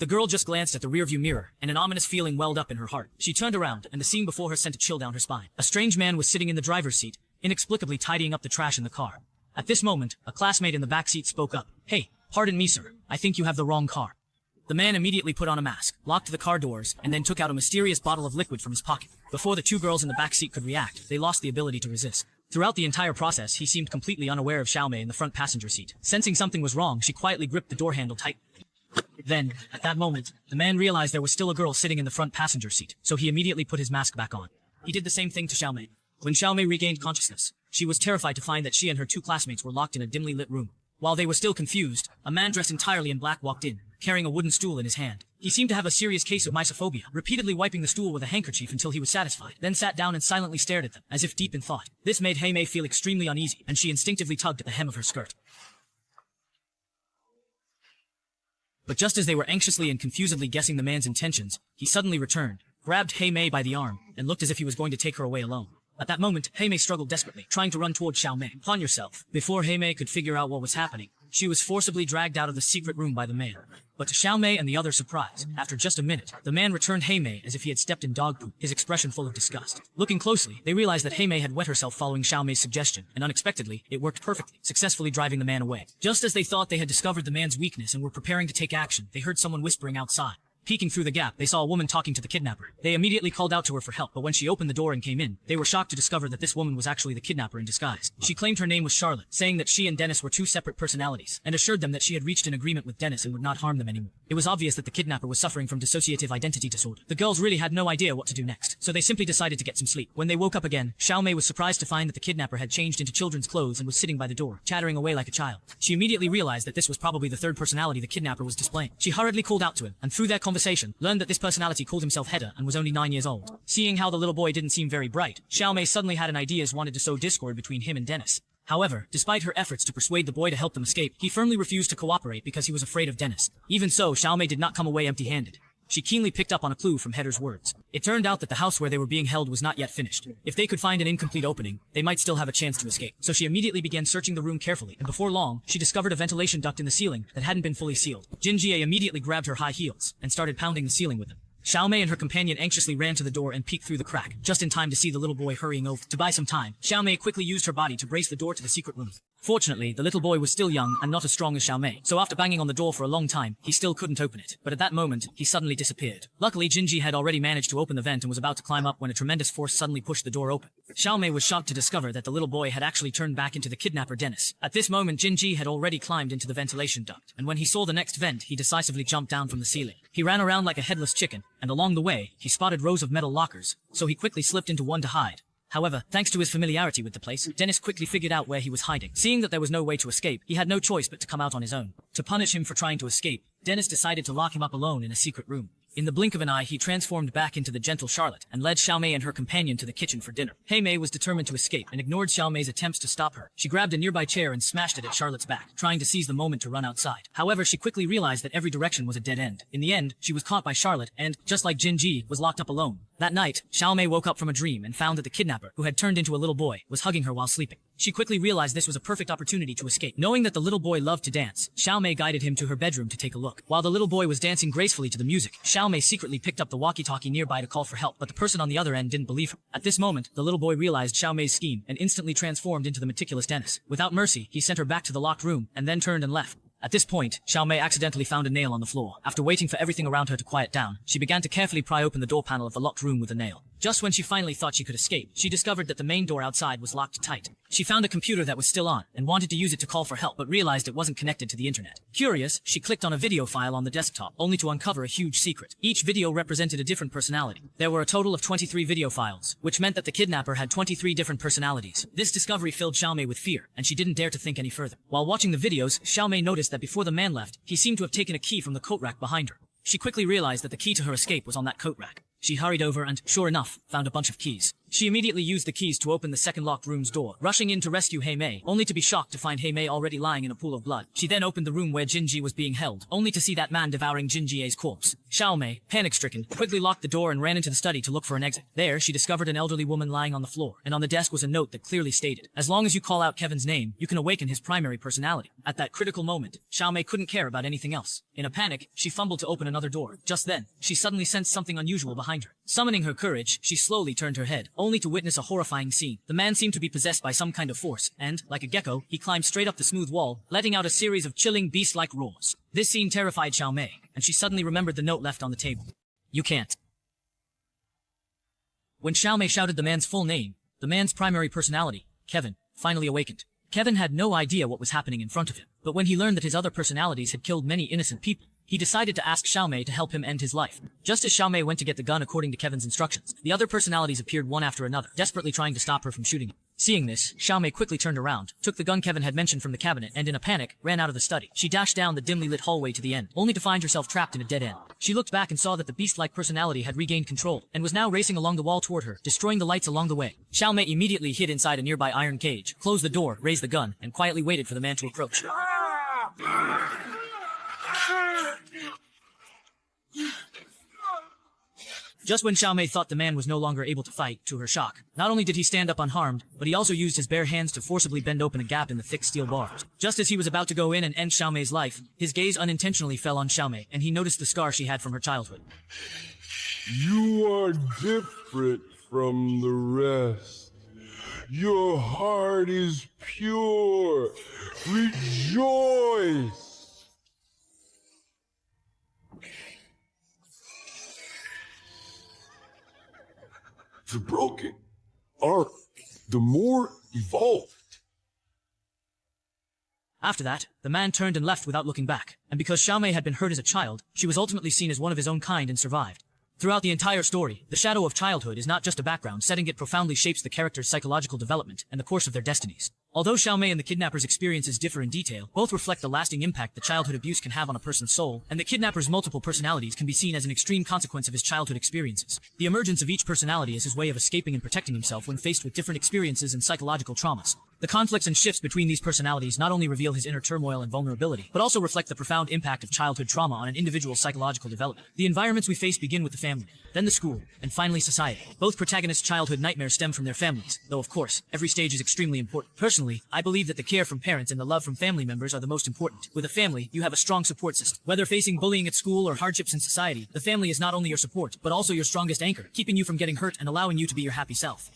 The girl just glanced at the rearview mirror, and an ominous feeling welled up in her heart. She turned around, and the scene before her sent a chill down her spine. A strange man was sitting in the driver's seat, inexplicably tidying up the trash in the car. At this moment, a classmate in the back seat spoke up. "Hey, pardon me, sir. I think you have the wrong car." The man immediately put on a mask, locked the car doors, and then took out a mysterious bottle of liquid from his pocket. Before the two girls in the back seat could react, they lost the ability to resist. Throughout the entire process, he seemed completely unaware of Xiaomei in the front passenger seat. Sensing something was wrong, she quietly gripped the door handle tightly. Then, at that moment, the man realized there was still a girl sitting in the front passenger seat, so he immediately put his mask back on. He did the same thing to Xiaomei. When Xiaomei regained consciousness, she was terrified to find that she and her two classmates were locked in a dimly lit room. While they were still confused, a man dressed entirely in black walked in, carrying a wooden stool in his hand. He seemed to have a serious case of mysophobia, repeatedly wiping the stool with a handkerchief until he was satisfied, then sat down and silently stared at them, as if deep in thought. This made Heimei feel extremely uneasy, and she instinctively tugged at the hem of her skirt. But just as they were anxiously and confusedly guessing the man's intentions, he suddenly returned, grabbed Heimei by the arm, and looked as if he was going to take her away alone. At that moment, Heimei struggled desperately, trying to run toward Xiaomei. "Calm yourself." Before Heimei could figure out what was happening, she was forcibly dragged out of the secret room by the man. But to Xiaomei and the other's surprise, after just a minute, the man returned Heimei as if he had stepped in dog poop, his expression full of disgust. Looking closely, they realized that Heimei had wet herself following Xiaomei's suggestion, and unexpectedly, it worked perfectly, successfully driving the man away. Just as they thought they had discovered the man's weakness and were preparing to take action, they heard someone whispering outside. Peeking through the gap, they saw a woman talking to the kidnapper. They immediately called out to her for help, but when she opened the door and came in, they were shocked to discover that this woman was actually the kidnapper in disguise. She claimed her name was Charlotte, saying that she and Dennis were two separate personalities, and assured them that she had reached an agreement with Dennis and would not harm them anymore. It was obvious that the kidnapper was suffering from dissociative identity disorder. The girls really had no idea what to do next, so they simply decided to get some sleep. When they woke up again, Xiaomei was surprised to find that the kidnapper had changed into children's clothes and was sitting by the door, chattering away like a child. She immediately realized that this was probably the third personality the kidnapper was displaying. She hurriedly called out to him, and through their conversation, learned that this personality called himself Hedda and was only 9 years old. Seeing how the little boy didn't seem very bright, Xiaomei suddenly had an idea as wanted to sow discord between him and Dennis. However, despite her efforts to persuade the boy to help them escape, he firmly refused to cooperate because he was afraid of Dennis. Even so, Xiaomei did not come away empty-handed. She keenly picked up on a clue from Hedda's words. It turned out that the house where they were being held was not yet finished. If they could find an incomplete opening, they might still have a chance to escape. So she immediately began searching the room carefully, and before long, she discovered a ventilation duct in the ceiling that hadn't been fully sealed. Jinjie immediately grabbed her high heels and started pounding the ceiling with them. Xiaomei and her companion anxiously ran to the door and peeked through the crack, just in time to see the little boy hurrying over. To buy some time, Xiaomei quickly used her body to brace the door to the secret room. Fortunately, the little boy was still young and not as strong as Xiaomei, so after banging on the door for a long time, he still couldn't open it. But at that moment, he suddenly disappeared. Luckily, Jinji had already managed to open the vent and was about to climb up when a tremendous force suddenly pushed the door open. Xiaomei was shocked to discover that the little boy had actually turned back into the kidnapper Dennis. At this moment, Jinji had already climbed into the ventilation duct, and when he saw the next vent, he decisively jumped down from the ceiling. He ran around like a headless chicken, and along the way, he spotted rows of metal lockers, so he quickly slipped into one to hide. However, thanks to his familiarity with the place, Dennis quickly figured out where he was hiding. Seeing that there was no way to escape, he had no choice but to come out on his own. To punish him for trying to escape, Dennis decided to lock him up alone in a secret room. In the blink of an eye, he transformed back into the gentle Charlotte and led Xiaomei and her companion to the kitchen for dinner. Heimei was determined to escape and ignored Xiaomei's attempts to stop her. She grabbed a nearby chair and smashed it at Charlotte's back, trying to seize the moment to run outside. However, she quickly realized that every direction was a dead end. In the end, she was caught by Charlotte and, just like Jinji, was locked up alone. That night, Xiaomei woke up from a dream and found that the kidnapper, who had turned into a little boy, was hugging her while sleeping. She quickly realized this was a perfect opportunity to escape. Knowing that the little boy loved to dance, Xiaomei guided him to her bedroom to take a look. While the little boy was dancing gracefully to the music, Xiaomei secretly picked up the walkie-talkie nearby to call for help, but the person on the other end didn't believe her. At this moment, the little boy realized Xiaomei's scheme and instantly transformed into the meticulous Dennis. Without mercy, he sent her back to the locked room and then turned and left. At this point, Xiaomei accidentally found a nail on the floor. After waiting for everything around her to quiet down, she began to carefully pry open the door panel of the locked room with a nail. Just when she finally thought she could escape, she discovered that the main door outside was locked tight. She found a computer that was still on, and wanted to use it to call for help, but realized it wasn't connected to the internet. Curious, she clicked on a video file on the desktop, only to uncover a huge secret. Each video represented a different personality. There were a total of 23 video files, which meant that the kidnapper had 23 different personalities. This discovery filled Xiaomei with fear, and she didn't dare to think any further. While watching the videos, Xiaomei noticed that before the man left, he seemed to have taken a key from the coat rack behind her. She quickly realized that the key to her escape was on that coat rack. She hurried over and, sure enough, found a bunch of keys. She immediately used the keys to open the second locked room's door, rushing in to rescue Heimei, only to be shocked to find Heimei already lying in a pool of blood. She then opened the room where Jinji was being held, only to see that man devouring Jinjie's corpse. Xiao Mei, panic-stricken, quickly locked the door and ran into the study to look for an exit. There, she discovered an elderly woman lying on the floor, and on the desk was a note that clearly stated, "As long as you call out Kevin's name, you can awaken his primary personality." At that critical moment, Xiao Mei couldn't care about anything else. In a panic, she fumbled to open another door. Just then, she suddenly sensed something unusual behind her. Summoning her courage, she slowly turned her head, only to witness a horrifying scene. The man seemed to be possessed by some kind of force, and, like a gecko, he climbed straight up the smooth wall, letting out a series of chilling beast-like roars. This scene terrified Xiao Mei, and she suddenly remembered the note left on the table. "You can't." When Xiao Mei shouted the man's full name, the man's primary personality, Kevin, finally awakened. Kevin had no idea what was happening in front of him, but when he learned that his other personalities had killed many innocent people, he decided to ask Xiao Mei to help him end his life. Just as Xiao Mei went to get the gun according to Kevin's instructions, the other personalities appeared one after another, desperately trying to stop her from shooting him. Seeing this, Xiao Mei quickly turned around, took the gun Kevin had mentioned from the cabinet, and in a panic, ran out of the study. She dashed down the dimly lit hallway to the end, only to find herself trapped in a dead end. She looked back and saw that the beast-like personality had regained control, and was now racing along the wall toward her, destroying the lights along the way. Xiao Mei immediately hid inside a nearby iron cage, closed the door, raised the gun, and quietly waited for the man to approach. Just when Xiao Mei thought the man was no longer able to fight, to her shock, not only did he stand up unharmed, but he also used his bare hands to forcibly bend open a gap in the thick steel bars. Just as he was about to go in and end Xiao Mei's life, his gaze unintentionally fell on Xiao Mei, and he noticed the scar she had from her childhood. You are different from the rest. Your heart is pure. Rejoice. The broken are the more evolved. After that, the man turned and left without looking back, and because Xiao Mei had been hurt as a child, she was ultimately seen as one of his own kind and survived. Throughout the entire story, the shadow of childhood is not just a background setting, it profoundly shapes the character's psychological development and the course of their destinies. Although Xiao Mei and the kidnapper's experiences differ in detail, both reflect the lasting impact that childhood abuse can have on a person's soul, and the kidnapper's multiple personalities can be seen as an extreme consequence of his childhood experiences. The emergence of each personality is his way of escaping and protecting himself when faced with different experiences and psychological traumas. The conflicts and shifts between these personalities not only reveal his inner turmoil and vulnerability, but also reflect the profound impact of childhood trauma on an individual's psychological development. The environments we face begin with the family, then the school, and finally society. Both protagonists' childhood nightmares stem from their families, though of course, every stage is extremely important. Personally, I believe that the care from parents and the love from family members are the most important. With a family, you have a strong support system. Whether facing bullying at school or hardships in society, the family is not only your support, but also your strongest anchor, keeping you from getting hurt and allowing you to be your happy self.